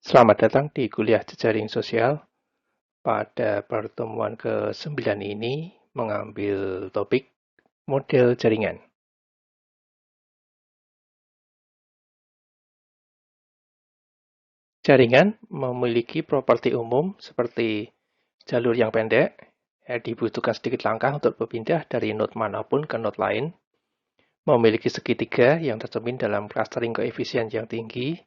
Selamat datang di kuliah jejaring sosial. Pada pertemuan ke-9 ini mengambil topik model jaringan. Jaringan memiliki properti umum seperti jalur yang pendek, dibutuhkan sedikit langkah untuk berpindah dari node manapun ke node lain, memiliki segitiga yang tercermin dalam clustering koefisien yang tinggi,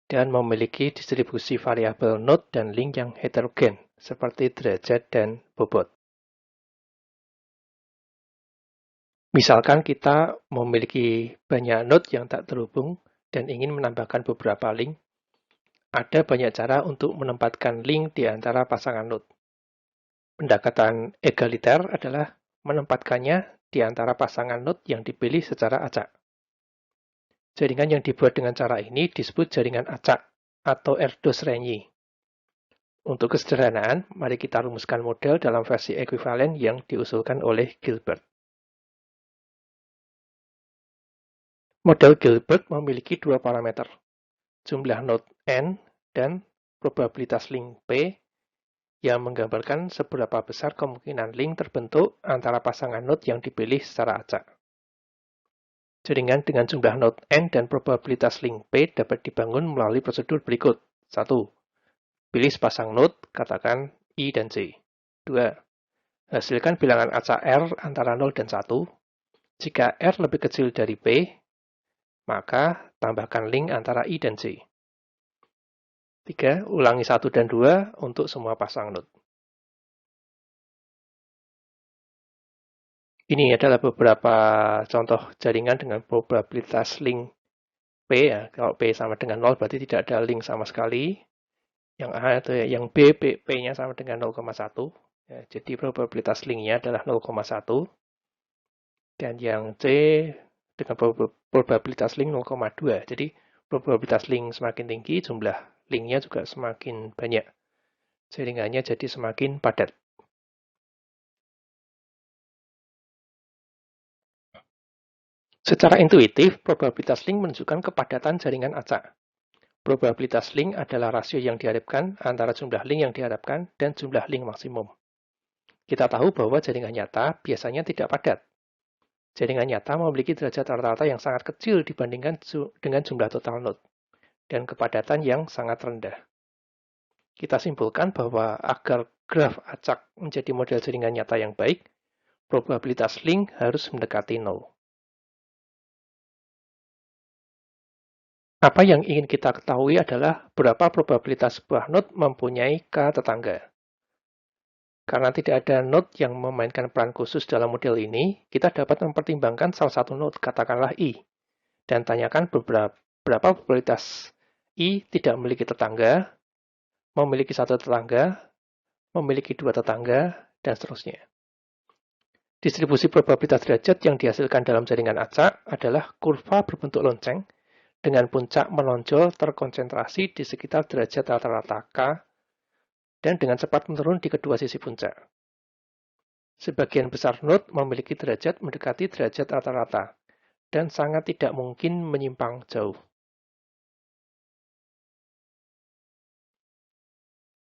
dan memiliki distribusi variabel node dan link yang heterogen, seperti derajat dan bobot. Misalkan kita memiliki banyak node yang tak terhubung dan ingin menambahkan beberapa link, ada banyak cara untuk menempatkan link di antara pasangan node. Pendekatan egaliter adalah menempatkannya di antara pasangan node yang dipilih secara acak. Jaringan yang dibuat dengan cara ini disebut jaringan acak atau Erdős-Rényi. Untuk kesederhanaan, mari kita rumuskan model dalam versi ekuivalen yang diusulkan oleh Gilbert. Model Gilbert memiliki dua parameter, jumlah node N dan probabilitas link P yang menggambarkan seberapa besar kemungkinan link terbentuk antara pasangan node yang dipilih secara acak. Jaringan dengan jumlah node N dan probabilitas link P dapat dibangun melalui prosedur berikut. 1. Pilih sepasang node, katakan I dan J. 2. Hasilkan bilangan acak R antara 0 dan 1. Jika R lebih kecil dari P, maka tambahkan link antara I dan J. 3. Ulangi 1 dan 2 untuk semua pasang node. Ini adalah beberapa contoh jaringan dengan probabilitas link P. Ya. Kalau P sama dengan 0 berarti tidak ada link sama sekali. Yang A atau yang B, P-nya sama dengan 0,1. Ya, jadi probabilitas linknya adalah 0,1. Dan yang C dengan probabilitas link 0,2. Jadi probabilitas link semakin tinggi, jumlah linknya juga semakin banyak. Jaringannya jadi semakin padat. Secara intuitif, probabilitas link menunjukkan kepadatan jaringan acak. Probabilitas link adalah rasio yang diharapkan antara jumlah link yang diharapkan dan jumlah link maksimum. Kita tahu bahwa jaringan nyata biasanya tidak padat. Jaringan nyata memiliki derajat rata-rata yang sangat kecil dibandingkan dengan jumlah total node, dan kepadatan yang sangat rendah. Kita simpulkan bahwa agar graf acak menjadi model jaringan nyata yang baik, probabilitas link harus mendekati 0. Apa yang ingin kita ketahui adalah berapa probabilitas sebuah node mempunyai K tetangga. Karena tidak ada node yang memainkan peran khusus dalam model ini, kita dapat mempertimbangkan salah satu node, katakanlah I, dan tanyakan berapa probabilitas I tidak memiliki tetangga, memiliki satu tetangga, memiliki dua tetangga, dan seterusnya. Distribusi probabilitas derajat yang dihasilkan dalam jaringan acak adalah kurva berbentuk lonceng dengan puncak menonjol terkonsentrasi di sekitar derajat rata-rata K dan dengan cepat menurun di kedua sisi puncak. Sebagian besar node memiliki derajat mendekati derajat rata-rata dan sangat tidak mungkin menyimpang jauh.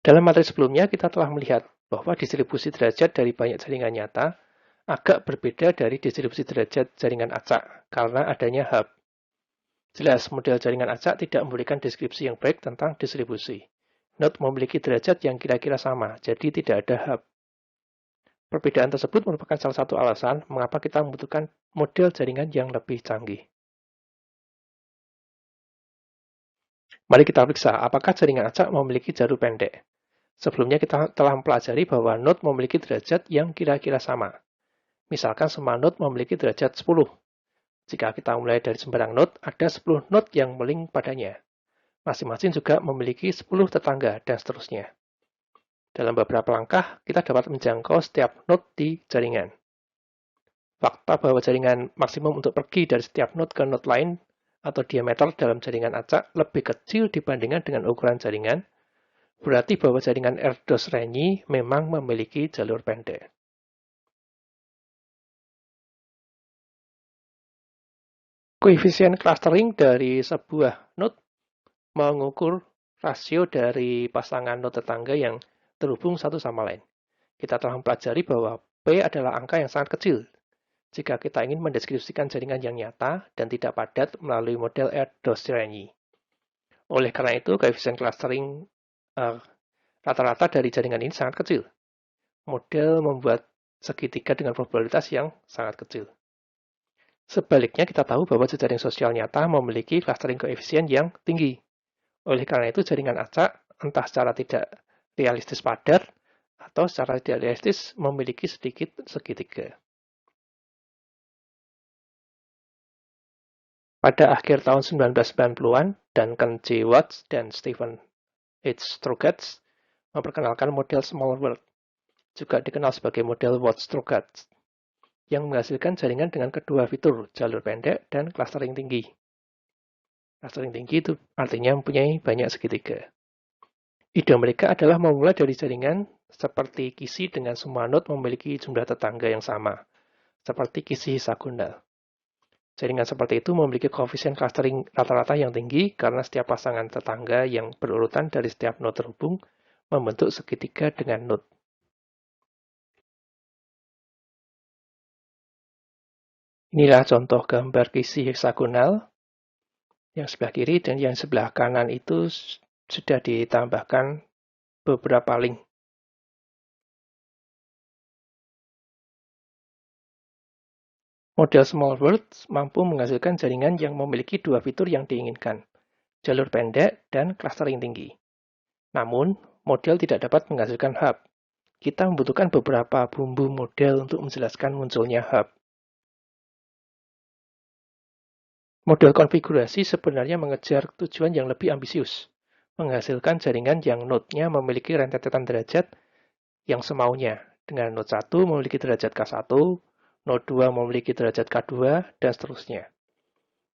Dalam materi sebelumnya, kita telah melihat bahwa distribusi derajat dari banyak jaringan nyata agak berbeda dari distribusi derajat jaringan acak karena adanya hub. Jelas, model jaringan acak tidak memberikan deskripsi yang baik tentang distribusi. Node memiliki derajat yang kira-kira sama, jadi tidak ada hub. Perbedaan tersebut merupakan salah satu alasan mengapa kita membutuhkan model jaringan yang lebih canggih. Mari kita periksa apakah jaringan acak memiliki jalur pendek. Sebelumnya kita telah mempelajari bahwa node memiliki derajat yang kira-kira sama. Misalkan semua node memiliki derajat 10. Jika kita mulai dari sembarang node, ada 10 node yang melink padanya. Masing-masing juga memiliki 10 tetangga, dan seterusnya. Dalam beberapa langkah, kita dapat menjangkau setiap node di jaringan. Fakta bahwa jaringan maksimum untuk pergi dari setiap node ke node lain atau diameter dalam jaringan acak lebih kecil dibandingkan dengan ukuran jaringan, berarti bahwa jaringan Erdős-Rényi memang memiliki jalur pendek. Koefisien clustering dari sebuah node mengukur rasio dari pasangan node tetangga yang terhubung satu sama lain. Kita telah mempelajari bahwa P adalah angka yang sangat kecil jika kita ingin mendeskripsikan jaringan yang nyata dan tidak padat melalui model Erdős-Rényi. Oleh karena itu, koefisien clustering rata-rata dari jaringan ini sangat kecil. Model membuat segitiga dengan probabilitas yang sangat kecil. Sebaliknya, kita tahu bahwa jejaring sosial nyata memiliki clustering koefisien yang tinggi. Oleh karena itu, jaringan acak, entah secara tidak realistis padat, atau secara tidak realistis memiliki sedikit segitiga. Pada akhir tahun 1990-an, Duncan J. Watts dan Stephen H. Strogatz memperkenalkan model small world, juga dikenal sebagai model Watts-Strogatz, yang menghasilkan jaringan dengan kedua fitur, jalur pendek dan clustering tinggi. Clustering tinggi itu artinya mempunyai banyak segitiga. Ide mereka adalah memulai dari jaringan seperti kisi dengan semua node memiliki jumlah tetangga yang sama, seperti kisi hexagonal. Jaringan seperti itu memiliki koefisien clustering rata-rata yang tinggi karena setiap pasangan tetangga yang berurutan dari setiap node terhubung membentuk segitiga dengan node. Inilah contoh gambar kisi hexagonal. Yang sebelah kiri dan yang sebelah kanan itu sudah ditambahkan beberapa link. Model small world mampu menghasilkan jaringan yang memiliki dua fitur yang diinginkan, jalur pendek dan clustering tinggi. Namun, model tidak dapat menghasilkan hub. Kita membutuhkan beberapa bumbu model untuk menjelaskan munculnya hub. Model konfigurasi sebenarnya mengejar tujuan yang lebih ambisius, menghasilkan jaringan yang node-nya memiliki rentetan derajat yang semaunya, dengan node 1 memiliki derajat K1, node 2 memiliki derajat K2, dan seterusnya.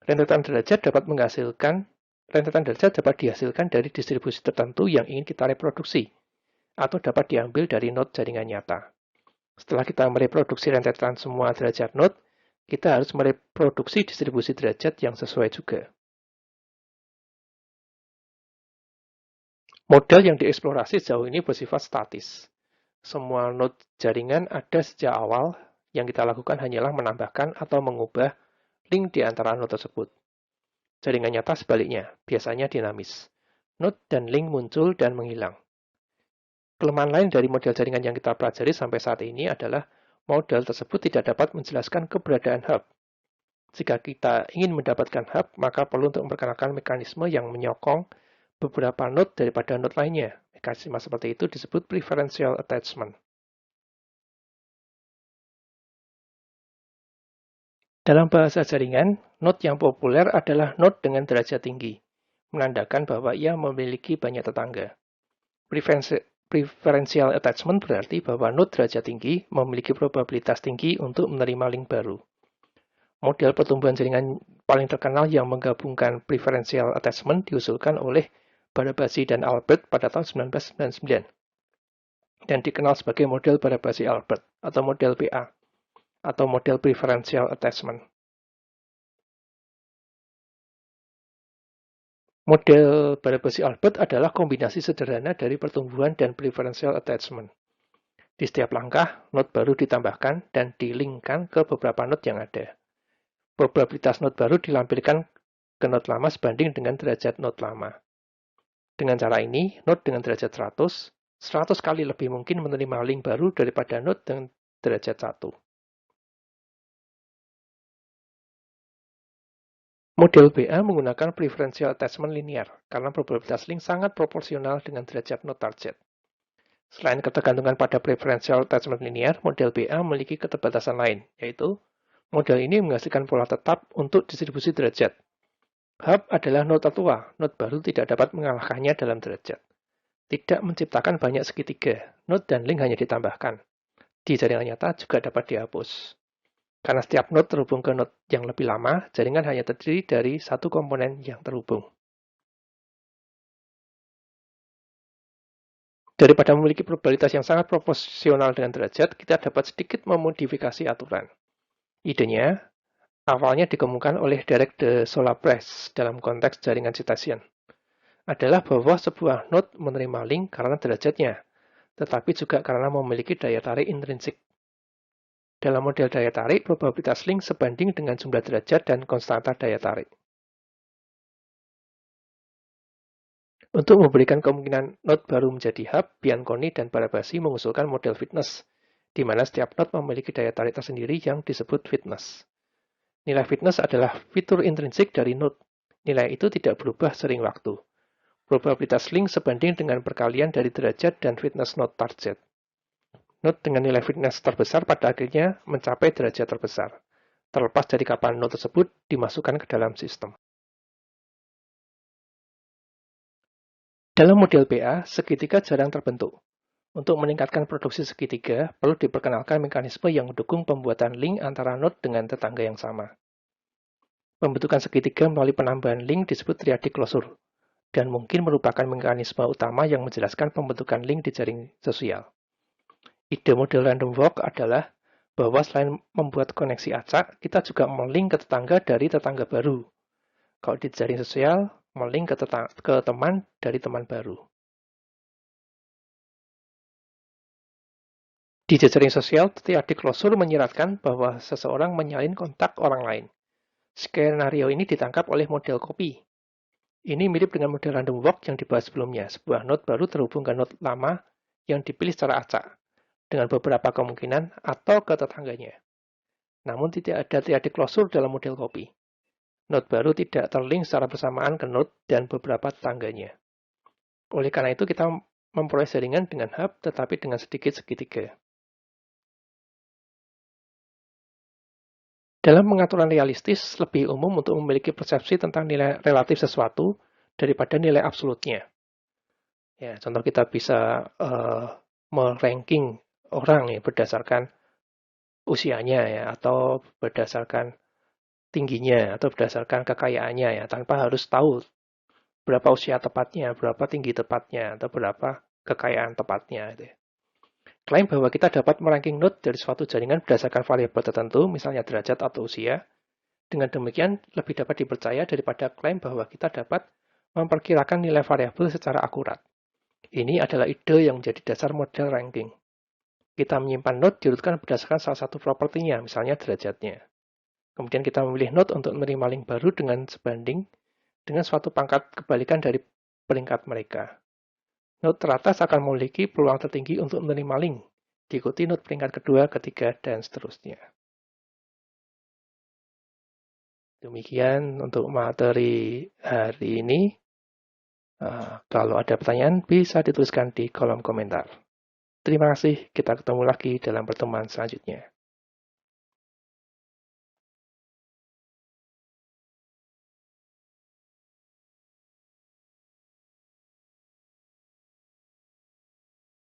Rentetan derajat dapat dihasilkan dari distribusi tertentu yang ingin kita reproduksi, atau dapat diambil dari node jaringan nyata. Setelah kita mereproduksi rentetan semua derajat node, kita harus mereproduksi distribusi derajat yang sesuai juga. Model yang dieksplorasi sejauh ini bersifat statis. Semua node jaringan ada sejak awal, yang kita lakukan hanyalah menambahkan atau mengubah link di antara node tersebut. Jaringan nyata sebaliknya, biasanya dinamis. Node dan link muncul dan menghilang. Kelemahan lain dari model jaringan yang kita pelajari sampai saat ini adalah model tersebut tidak dapat menjelaskan keberadaan hub. Jika kita ingin mendapatkan hub, maka perlu untuk memperkenalkan mekanisme yang menyokong beberapa node daripada node lainnya. Mekanisme seperti itu disebut preferential attachment. Dalam bahasa jaringan, node yang populer adalah node dengan derajat tinggi, menandakan bahwa ia memiliki banyak tetangga. Preferential attachment berarti bahwa node derajat tinggi memiliki probabilitas tinggi untuk menerima link baru. Model pertumbuhan jaringan paling terkenal yang menggabungkan preferential attachment diusulkan oleh Barabasi dan Albert pada tahun 1999 dan dikenal sebagai model Barabasi-Albert atau model PA atau model preferential attachment. Model Barabasi-Albert adalah kombinasi sederhana dari pertumbuhan dan preferential attachment. Di setiap langkah, node baru ditambahkan dan di-linkkan ke beberapa node yang ada. Probabilitas node baru dilampirkan ke node lama sebanding dengan derajat node lama. Dengan cara ini, node dengan derajat 100 kali lebih mungkin menerima link baru daripada node dengan derajat 1. Model BA menggunakan preferential attachment linear karena probabilitas link sangat proporsional dengan derajat node target. Selain ketergantungan pada preferential attachment linear, model BA memiliki keterbatasan lain, yaitu model ini menghasilkan pola tetap untuk distribusi derajat. Hub adalah node tertua, node baru tidak dapat mengalahkannya dalam derajat. Tidak menciptakan banyak segitiga, node dan link hanya ditambahkan. Di jaringan nyata juga dapat dihapus. Karena setiap node terhubung ke node yang lebih lama, jaringan hanya terdiri dari satu komponen yang terhubung. Daripada memiliki probabilitas yang sangat proporsional dengan derajat, kita dapat sedikit memodifikasi aturan. Idenya, awalnya dikemukakan oleh Derek de Solabres dalam konteks jaringan citation. adalah bahwa sebuah node menerima link karena derajatnya, tetapi juga karena memiliki daya tarik intrinsik. Dalam model daya tarik, probabilitas link sebanding dengan jumlah derajat dan konstanta daya tarik. Untuk memberikan kemungkinan node baru menjadi hub, Bianconi dan Barabasi mengusulkan model fitness, di mana setiap node memiliki daya tarik tersendiri yang disebut fitness. Nilai fitness adalah fitur intrinsik dari node. Nilai itu tidak berubah sering waktu. Probabilitas link sebanding dengan perkalian dari derajat dan fitness node target. Node dengan nilai fitness terbesar pada akhirnya mencapai derajat terbesar, terlepas dari kapan node tersebut dimasukkan ke dalam sistem. Dalam model PA, segitiga jarang terbentuk. Untuk meningkatkan produksi segitiga, perlu diperkenalkan mekanisme yang mendukung pembuatan link antara node dengan tetangga yang sama. Pembentukan segitiga melalui penambahan link disebut triadic closure, dan mungkin merupakan mekanisme utama yang menjelaskan pembentukan link di jaring sosial. Ide model random walk adalah bahwa selain membuat koneksi acak, kita juga melink ke tetangga dari tetangga baru. Kalau di jaring sosial, melink ke teman dari teman baru. Di jejaring sosial, triadic closure menyiratkan bahwa seseorang menyalin kontak orang lain. Skenario ini ditangkap oleh model copy. Ini mirip dengan model random walk yang dibahas sebelumnya. Sebuah node baru terhubung ke node lama yang dipilih secara acak, dengan beberapa kemungkinan atau ke tetangganya. Namun tidak ada triadic closure dalam model copy. Node baru tidak terlink secara bersamaan ke node dan beberapa tetangganya. Oleh karena itu, kita memperoleh jaringan dengan hub, tetapi dengan sedikit segitiga. Dalam pengaturan realistis, lebih umum untuk memiliki persepsi tentang nilai relatif sesuatu daripada nilai absolutnya. Ya, contoh kita bisa meranking orang ya, berdasarkan usianya ya, atau berdasarkan tingginya, atau berdasarkan kekayaannya ya, tanpa harus tahu berapa usia tepatnya, berapa tinggi tepatnya, atau berapa kekayaan tepatnya. Gitu ya. Klaim bahwa kita dapat meranking node dari suatu jaringan berdasarkan variabel tertentu, misalnya derajat atau usia. Dengan demikian, lebih dapat dipercaya daripada klaim bahwa kita dapat memperkirakan nilai variabel secara akurat. Ini adalah ide yang menjadi dasar model ranking. Kita menyimpan node diurutkan berdasarkan salah satu propertinya, misalnya derajatnya. Kemudian kita memilih node untuk menerima link baru dengan sebanding dengan suatu pangkat kebalikan dari peringkat mereka. Node teratas akan memiliki peluang tertinggi untuk menerima link, diikuti node peringkat kedua, ketiga, dan seterusnya. Demikian untuk materi hari ini. Kalau ada pertanyaan, bisa dituliskan di kolom komentar. Terima kasih, kita ketemu lagi dalam pertemuan selanjutnya.